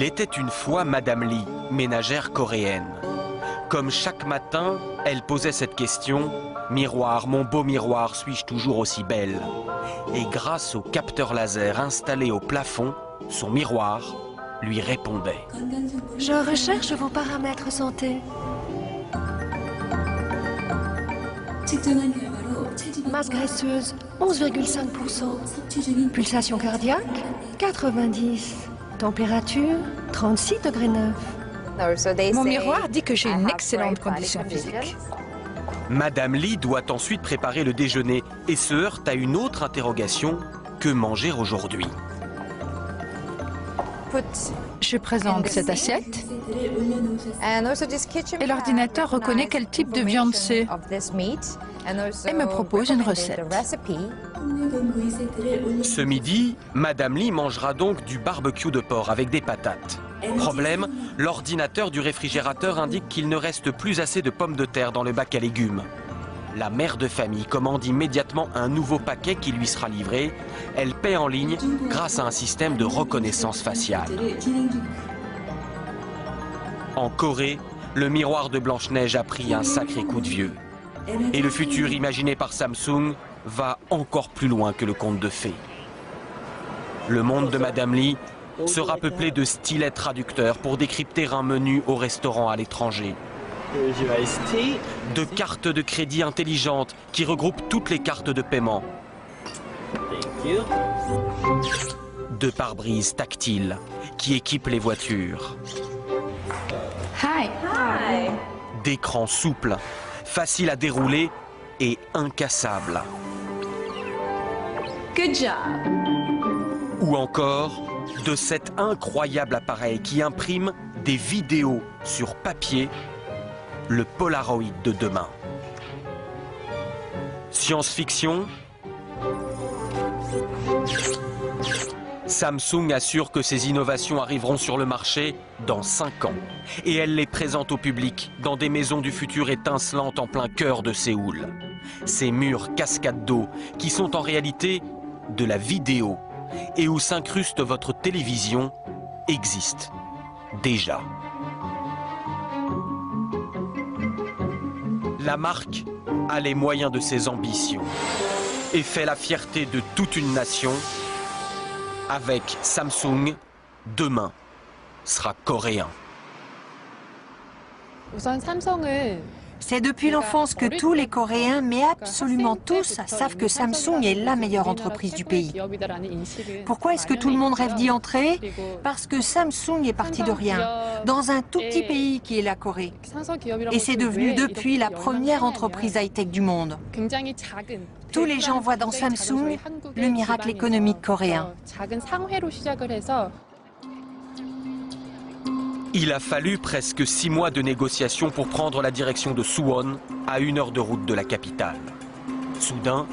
Il était une fois Madame Lee, ménagère coréenne. Comme chaque matin, elle posait cette question « Miroir, mon beau miroir, suis-je toujours aussi belle ?» Et grâce au capteur laser installé au plafond, son miroir lui répondait. Je recherche vos paramètres santé. Masse graisseuse, 11,5%. Pulsation cardiaque, 90. Température, 36,9 degrés. Mon miroir dit que j'ai une excellente condition physique. Madame Lee doit ensuite préparer le déjeuner et se heurte à une autre interrogation. Que manger aujourd'hui? Je présente cette assiette et l'ordinateur reconnaît quel type de viande c'est et me propose une recette. Ce midi, Madame Lee mangera donc du barbecue de porc avec des patates. Problème, l'ordinateur du réfrigérateur indique qu'il ne reste plus assez de pommes de terre dans le bac à légumes. La mère de famille commande immédiatement un nouveau paquet qui lui sera livré. Elle paie en ligne grâce à un système de reconnaissance faciale. En Corée, le miroir de Blanche-Neige a pris un sacré coup de vieux. Et le futur imaginé par Samsung va encore plus loin que le conte de fées. Le monde de Madame Lee sera peuplé de stylets traducteurs pour décrypter un menu au restaurant à l'étranger. De cartes de crédit intelligentes qui regroupent toutes les cartes de paiement. De pare-brise tactiles qui équipent les voitures. D'écrans souples, faciles à dérouler et incassables. Good job. Ou encore de cet incroyable appareil qui imprime des vidéos sur papier, le Polaroid de demain. Science-fiction. Samsung assure que ces innovations arriveront sur le marché dans 5 ans. Et elle les présente au public dans des maisons du futur étincelantes en plein cœur de Séoul. Ces murs cascades d'eau qui sont en réalité de la vidéo et où s'incruste votre télévision existent déjà. La marque a les moyens de ses ambitions et fait la fierté de toute une nation. Avec Samsung, demain sera coréen. C'est depuis l'enfance que tous les Coréens, mais absolument tous, savent que Samsung est la meilleure entreprise du pays. Pourquoi est-ce que tout le monde rêve d'y entrer? Parce que Samsung est parti de rien, dans un tout petit pays qui est la Corée. Et c'est devenu depuis la première entreprise high-tech du monde. Tous les gens voient dans Samsung le miracle économique coréen. Il a fallu presque 6 mois de négociations pour prendre la direction de Suwon, à 1 heure de route de la capitale. Soudain,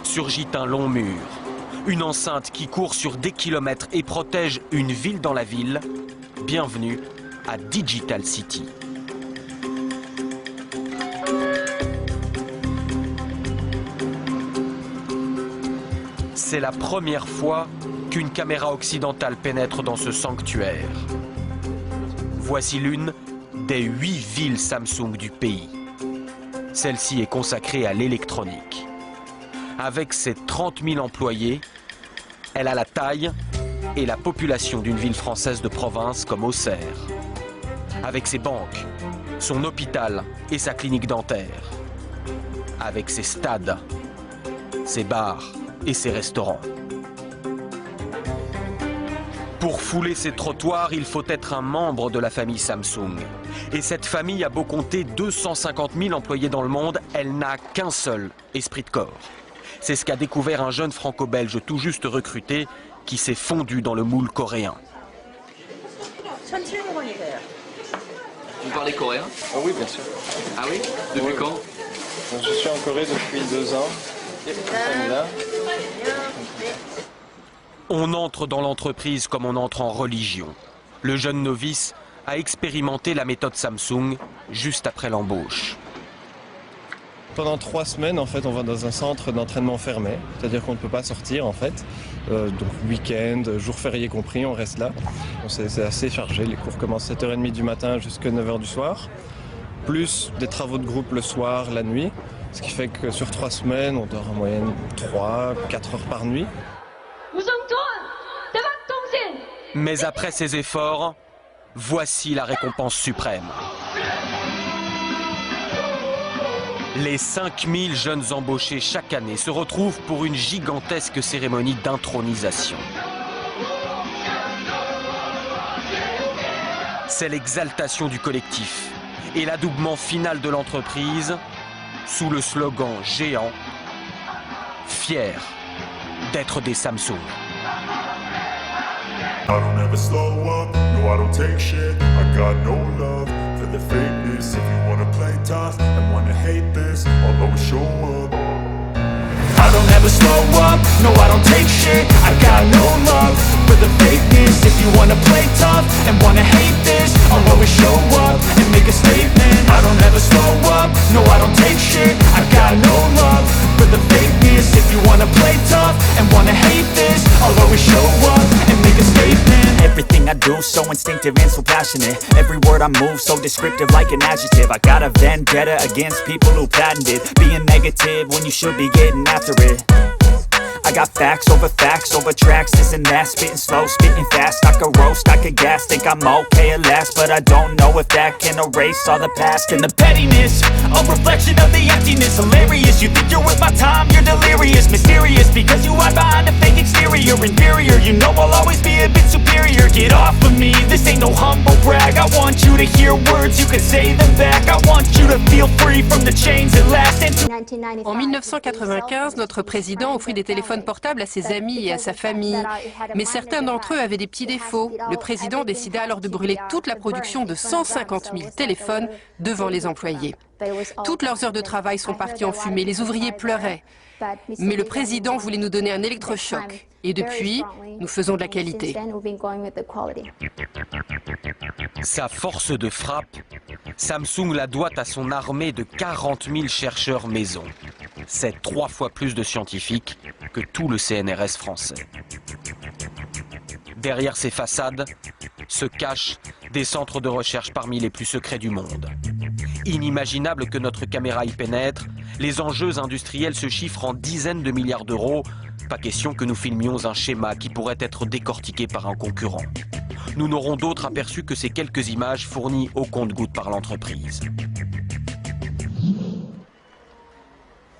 surgit un long mur, une enceinte qui court sur des kilomètres et protège une ville dans la ville. Bienvenue à Digital City. C'est la première fois qu'une caméra occidentale pénètre dans ce sanctuaire. Voici l'une des 8 villes Samsung du pays. Celle-ci est consacrée à l'électronique. Avec ses 30 000 employés, elle a la taille et la population d'une ville française de province comme Auxerre. Avec ses banques, son hôpital et sa clinique dentaire. Avec ses stades, ses bars et ses restaurants. Pour fouler ces trottoirs, il faut être un membre de la famille Samsung. Et cette famille a beau compter 250 000 employés dans le monde, elle n'a qu'un seul esprit de corps. C'est ce qu'a découvert un jeune franco-belge tout juste recruté qui s'est fondu dans le moule coréen. Vous parlez coréen? Oui, bien sûr. Ah oui? Depuis quand? Je suis en Corée depuis 2 ans. On entre dans l'entreprise comme on entre en religion. Le jeune novice a expérimenté la méthode Samsung juste après l'embauche. Pendant 3 semaines, en fait, on va dans un centre d'entraînement fermé, c'est-à-dire qu'on ne peut pas sortir, en fait. Donc week-end, jours fériés compris, on reste là. C'est assez chargé, les cours commencent à 7h30 du matin jusqu'à 9h du soir, plus des travaux de groupe le soir, la nuit, ce qui fait que sur 3 semaines, on dort en moyenne 3-4 heures par nuit. Mais après ces efforts, voici la récompense suprême. Les 5000 jeunes embauchés chaque année se retrouvent pour une gigantesque cérémonie d'intronisation. C'est l'exaltation du collectif et l'adoubement final de l'entreprise sous le slogan géant « Fiers d'être des Samsung ». I don't ever slow up, no I don't take shit. I got no love for the fakeness. If you wanna play tough and wanna hate this, I'll always show up. I don't ever slow up, no I don't take shit. I got no love for the fakeness. If you wanna play tough and wanna hate this, I'll always show up and make a statement. I don't ever slow up, no I don't take shit. I got no love for the fakeness. If you wanna play tough and wanna hate this, I'll always show up and make a statement. Everything I do so instinctive and so passionate. Every word I move so descriptive like an adjective. I got a vendetta against people who patented being negative when you should be getting after it. I got facts over tracks, this and that. Spitting slow, spitting fast, I could roast, I could gas. Think I'm okay at last, but I don't know if that can erase all the past. And the pettiness, a reflection of the emptiness. Hilarious, you think you're worth my time, you're delirious. Mysterious, because you hide behind a fake exterior. Inferior, you know I'll always be a bit superior. Get off of me, this ain't no humble brag. I want you to hear words, you can say them back. I want you to feel free from the chains that last. En 1995, notre président offrit des téléphones portables à ses amis et à sa famille. Mais certains d'entre eux avaient des petits défauts. Le président décida alors de brûler toute la production de 150 000 téléphones devant les employés. Toutes leurs heures de travail sont parties en fumée, les ouvriers pleuraient. Mais le président voulait nous donner un électrochoc. Et depuis, nous faisons de la qualité. Sa force de frappe, Samsung la doit à son armée de 40 000 chercheurs maison. C'est 3 fois plus de scientifiques que tout le CNRS français. Derrière ces façades se cachent des centres de recherche parmi les plus secrets du monde. Inimaginable que notre caméra y pénètre, les enjeux industriels se chiffrent en dizaines de milliards d'euros. Pas question que nous filmions un schéma qui pourrait être décortiqué par un concurrent. Nous n'aurons d'autre aperçu que ces quelques images fournies au compte-gouttes par l'entreprise.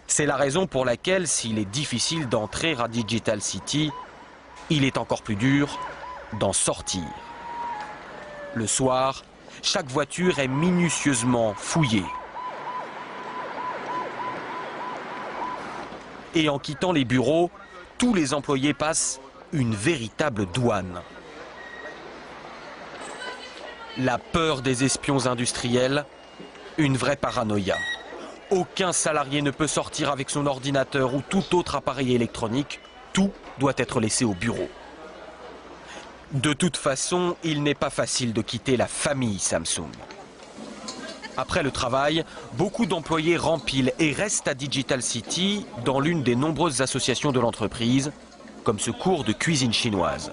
C'est la raison pour laquelle, s'il est difficile d'entrer à Digital City, il est encore plus dur d'en sortir. Le soir, chaque voiture est minutieusement fouillée. Et en quittant les bureaux, tous les employés passent une véritable douane. La peur des espions industriels, une vraie paranoïa. Aucun salarié ne peut sortir avec son ordinateur ou tout autre appareil électronique. Tout doit être laissé au bureau. De toute façon, il n'est pas facile de quitter la famille Samsung. Après le travail, beaucoup d'employés rempilent et restent à Digital City dans l'une des nombreuses associations de l'entreprise, comme ce cours de cuisine chinoise.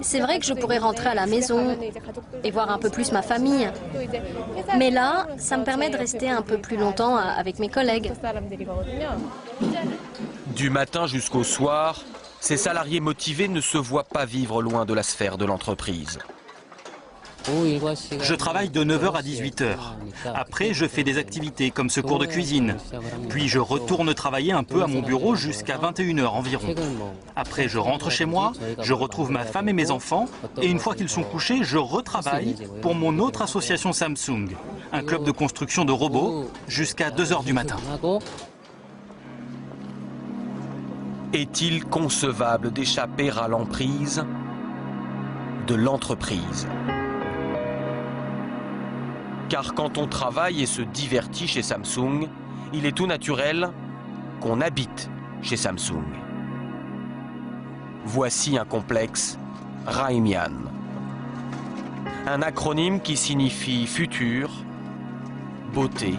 C'est vrai que je pourrais rentrer à la maison et voir un peu plus ma famille. Mais là, ça me permet de rester un peu plus longtemps avec mes collègues. Du matin jusqu'au soir, ces salariés motivés ne se voient pas vivre loin de la sphère de l'entreprise. Je travaille de 9h à 18h. Après, je fais des activités comme ce cours de cuisine. Puis je retourne travailler un peu à mon bureau jusqu'à 21h environ. Après, je rentre chez moi, je retrouve ma femme et mes enfants. Et une fois qu'ils sont couchés, je retravaille pour mon autre association Samsung, un club de construction de robots, jusqu'à 2h du matin. Est-il concevable d'échapper à l'emprise de l'entreprise ? Car quand on travaille et se divertit chez Samsung, il est tout naturel qu'on habite chez Samsung. Voici un complexe Raimian. Un acronyme qui signifie futur, beauté,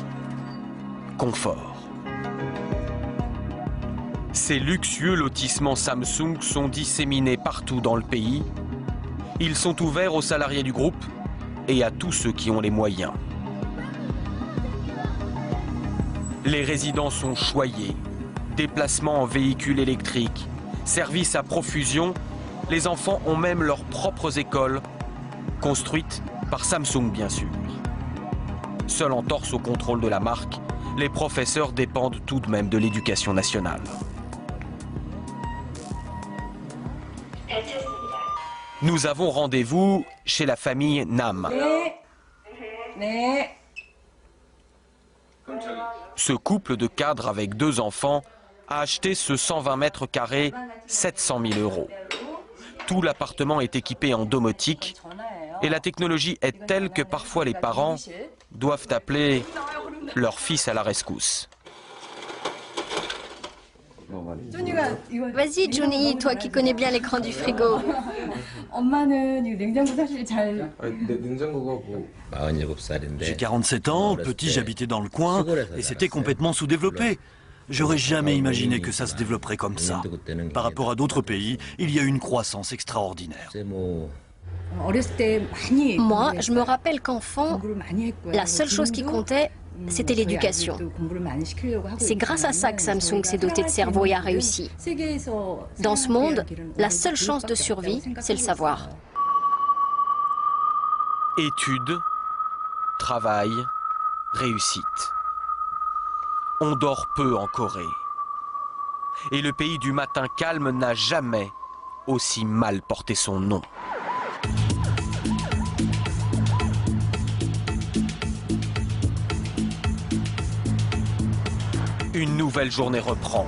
confort. Ces luxueux lotissements Samsung sont disséminés partout dans le pays. Ils sont ouverts aux salariés du groupe et à tous ceux qui ont les moyens. Les résidents sont choyés. Déplacements en véhicules électriques, services à profusion. Les enfants ont même leurs propres écoles, construites par Samsung bien sûr. Seul en torse au contrôle de la marque, les professeurs dépendent tout de même de l'éducation nationale. Nous avons rendez-vous chez la famille Nam. Ce couple de cadres avec 2 enfants a acheté ce 120 mètres carrés 700 000 €. Tout l'appartement est équipé en domotique et la technologie est telle que parfois les parents doivent appeler leur fils à la rescousse. Vas-y, Johnny, toi qui connais bien l'écran du frigo. J'ai 47 ans, petit, j'habitais dans le coin et c'était complètement sous-développé. J'aurais jamais imaginé que ça se développerait comme ça. Par rapport à d'autres pays, il y a une croissance extraordinaire. Moi, je me rappelle qu'enfant, la seule chose qui comptait, c'était l'éducation. C'est grâce à ça que Samsung s'est doté de cerveau et a réussi. Dans ce monde, la seule chance de survie, c'est le savoir. Études, travail, réussite. On dort peu en Corée. Et le pays du matin calme n'a jamais aussi mal porté son nom. Une nouvelle journée reprend.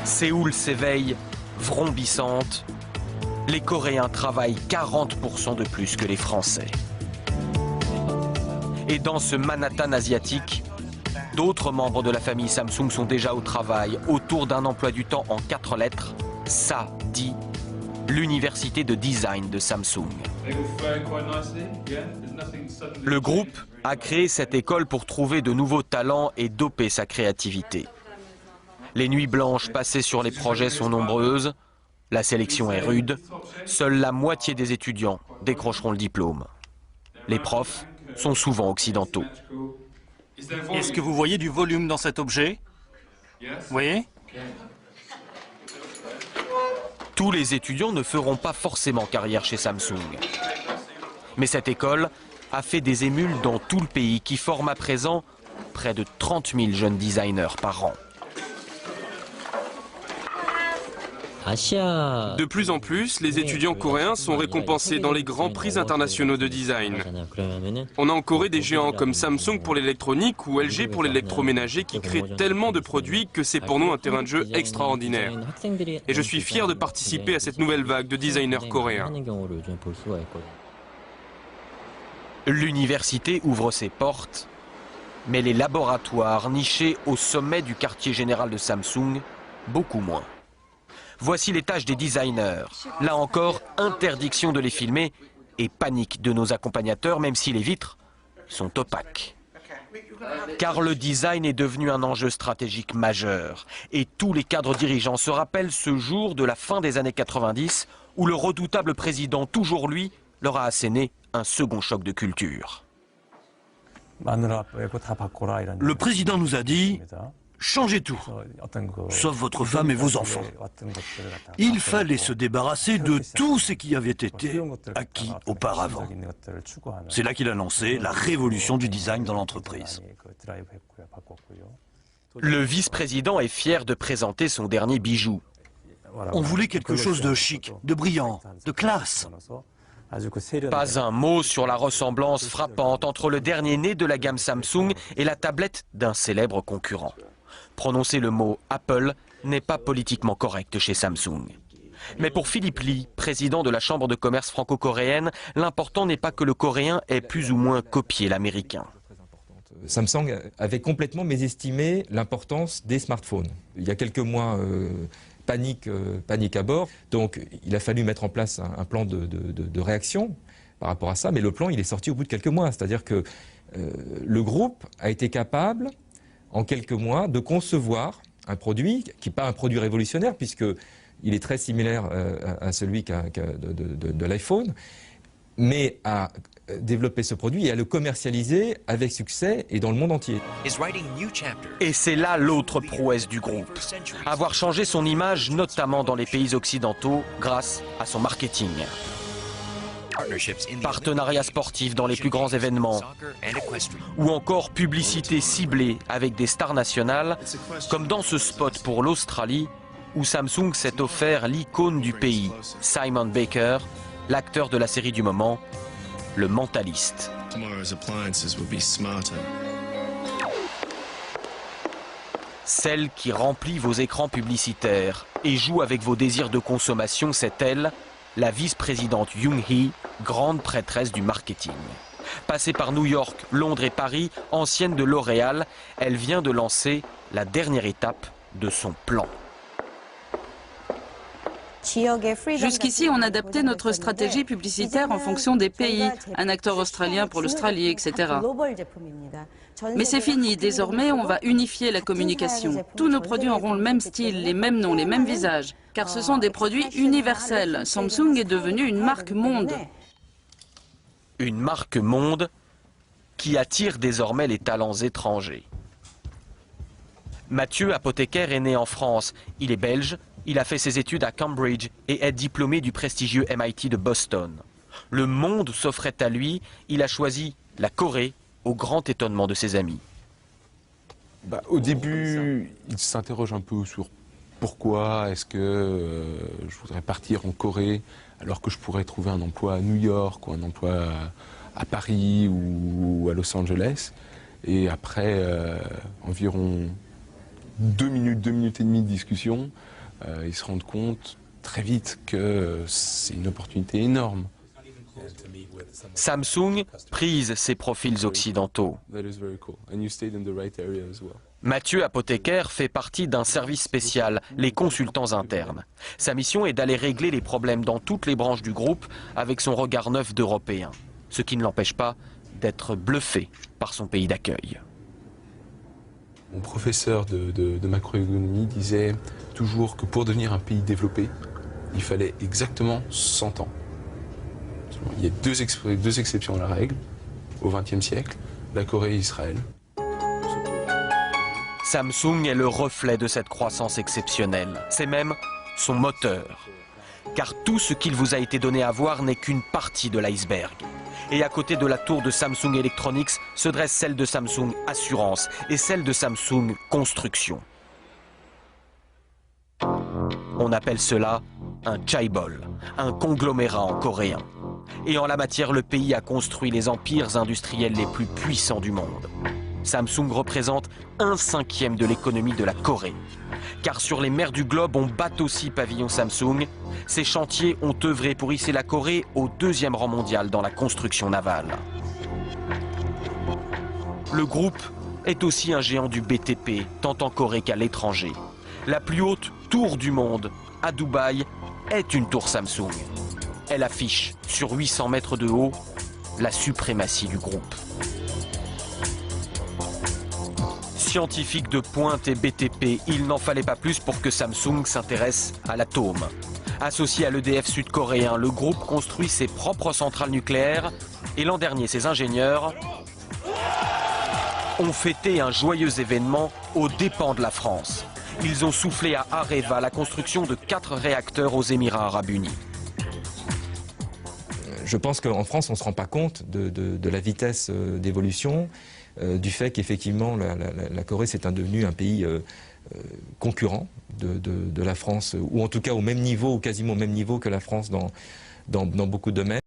Séoul s'éveille, vrombissante. Les Coréens travaillent 40% de plus que les Français. Et dans ce Manhattan asiatique, d'autres membres de la famille Samsung sont déjà au travail autour d'un emploi du temps en 4 lettres, SADI, l'université de design de Samsung. Le groupe a créé cette école pour trouver de nouveaux talents et doper sa créativité. Les nuits blanches passées sur les projets sont nombreuses, la sélection est rude, seule la moitié des étudiants décrocheront le diplôme. Les profs sont souvent occidentaux. Est-ce que vous voyez du volume dans cet objet? Vous voyez? Tous les étudiants ne feront pas forcément carrière chez Samsung. Mais cette école a fait des émules dans tout le pays qui forment à présent près de 30 000 jeunes designers par an. De plus en plus, les étudiants coréens sont récompensés dans les grands prix internationaux de design. On a en Corée des géants comme Samsung pour l'électronique ou LG pour l'électroménager qui créent tellement de produits que c'est pour nous un terrain de jeu extraordinaire. Et je suis fier de participer à cette nouvelle vague de designers coréens. L'université ouvre ses portes, mais les laboratoires nichés au sommet du quartier général de Samsung, beaucoup moins. Voici les tâches des designers. Là encore, interdiction de les filmer et panique de nos accompagnateurs, même si les vitres sont opaques. Car le design est devenu un enjeu stratégique majeur. Et tous les cadres dirigeants se rappellent ce jour de la fin des années 90 où le redoutable président, toujours lui, leur a asséné un second choc de culture. Le président nous a dit « Changez tout, sauf votre femme et vos enfants ». Il fallait se débarrasser de tout ce qui avait été acquis auparavant. C'est là qu'il a lancé la révolution du design dans l'entreprise. Le vice-président est fier de présenter son dernier bijou. On voulait quelque chose de chic, de brillant, de classe. Pas un mot sur la ressemblance frappante entre le dernier né de la gamme Samsung et la tablette d'un célèbre concurrent. Prononcer le mot Apple n'est pas politiquement correct chez Samsung. Mais pour Philippe Lee, président de la Chambre de commerce franco-coréenne, l'important n'est pas que le coréen ait plus ou moins copié l'américain. Samsung avait complètement mésestimé l'importance des smartphones. Il y a quelques mois, panique à bord. Donc il a fallu mettre en place un plan de réaction par rapport à ça, mais le plan il est sorti au bout de quelques mois. C'est-à-dire que le groupe a été capable, en quelques mois, de concevoir un produit qui n'est pas un produit révolutionnaire, puisqu'il est très similaire à celui de l'iPhone, mais à développer ce produit et à le commercialiser avec succès et dans le monde entier. Et c'est là l'autre prouesse du groupe. Avoir changé son image, notamment dans les pays occidentaux, grâce à son marketing. Partenariats sportifs dans les plus grands événements, ou encore publicité ciblée avec des stars nationales, comme dans ce spot pour l'Australie, où Samsung s'est offert l'icône du pays, Simon Baker, l'acteur de la série du moment, le Mentaliste. Celle qui remplit vos écrans publicitaires et joue avec vos désirs de consommation, c'est elle, la vice-présidente Young-hee, grande prêtresse du marketing. Passée par New York, Londres et Paris, ancienne de L'Oréal, elle vient de lancer la dernière étape de son plan. Jusqu'ici, on adaptait notre stratégie publicitaire en fonction des pays, un acteur australien pour l'Australie, etc. Mais c'est fini, désormais on va unifier la communication. Tous nos produits auront le même style, les mêmes noms, les mêmes visages, car ce sont des produits universels. Samsung est devenue une marque monde. Une marque monde qui attire désormais les talents étrangers. Mathieu, apothicaire, est né en France. Il est belge, il a fait ses études à Cambridge et est diplômé du prestigieux MIT de Boston. Le monde s'offrait à lui, il a choisi la Corée, au grand étonnement de ses amis. Au début, il s'interroge un peu sur pourquoi est-ce que je voudrais partir en Corée alors que je pourrais trouver un emploi à New York ou un emploi à Paris ou à Los Angeles. Et après environ 2 minutes et demie de discussion, ils se rendent compte très vite que c'est une opportunité énorme. Samsung prise ses profils occidentaux. Mathieu, apothicaire, fait partie d'un service spécial, les consultants internes. Sa mission est d'aller régler les problèmes dans toutes les branches du groupe avec son regard neuf d'Européen, ce qui ne l'empêche pas d'être bluffé par son pays d'accueil. Mon professeur de macroéconomie disait toujours que pour devenir un pays développé, il fallait exactement 100 ans. Il y a deux exceptions à la règle, au XXe siècle, la Corée et Israël. Samsung est le reflet de cette croissance exceptionnelle. C'est même son moteur. Car tout ce qu'il vous a été donné à voir n'est qu'une partie de l'iceberg. Et à côté de la tour de Samsung Electronics se dresse celle de Samsung Assurance et celle de Samsung Construction. On appelle cela un chaebol, un conglomérat en coréen. Et en la matière, le pays a construit les empires industriels les plus puissants du monde. Samsung représente 1/5 de l'économie de la Corée. Car sur les mers du globe, on bat aussi pavillon Samsung. Ces chantiers ont œuvré pour hisser la Corée au 2e rang mondial dans la construction navale. Le groupe est aussi un géant du BTP, tant en Corée qu'à l'étranger. La plus haute tour du monde, à Dubaï, est une tour Samsung. Elle affiche, sur 800 mètres de haut, la suprématie du groupe. Scientifique de pointe et BTP, il n'en fallait pas plus pour que Samsung s'intéresse à l'atome. Associé à l'EDF sud-coréen, le groupe construit ses propres centrales nucléaires et l'an dernier, ses ingénieurs ont fêté un joyeux événement aux dépens de la France. Ils ont soufflé à Areva la construction de 4 réacteurs aux Émirats arabes unis. Je pense qu'en France, on ne se rend pas compte de la vitesse d'évolution, du fait qu'effectivement la Corée s'est devenu un pays concurrent de la France, ou en tout cas au même niveau, ou quasiment au même niveau que la France dans beaucoup de domaines.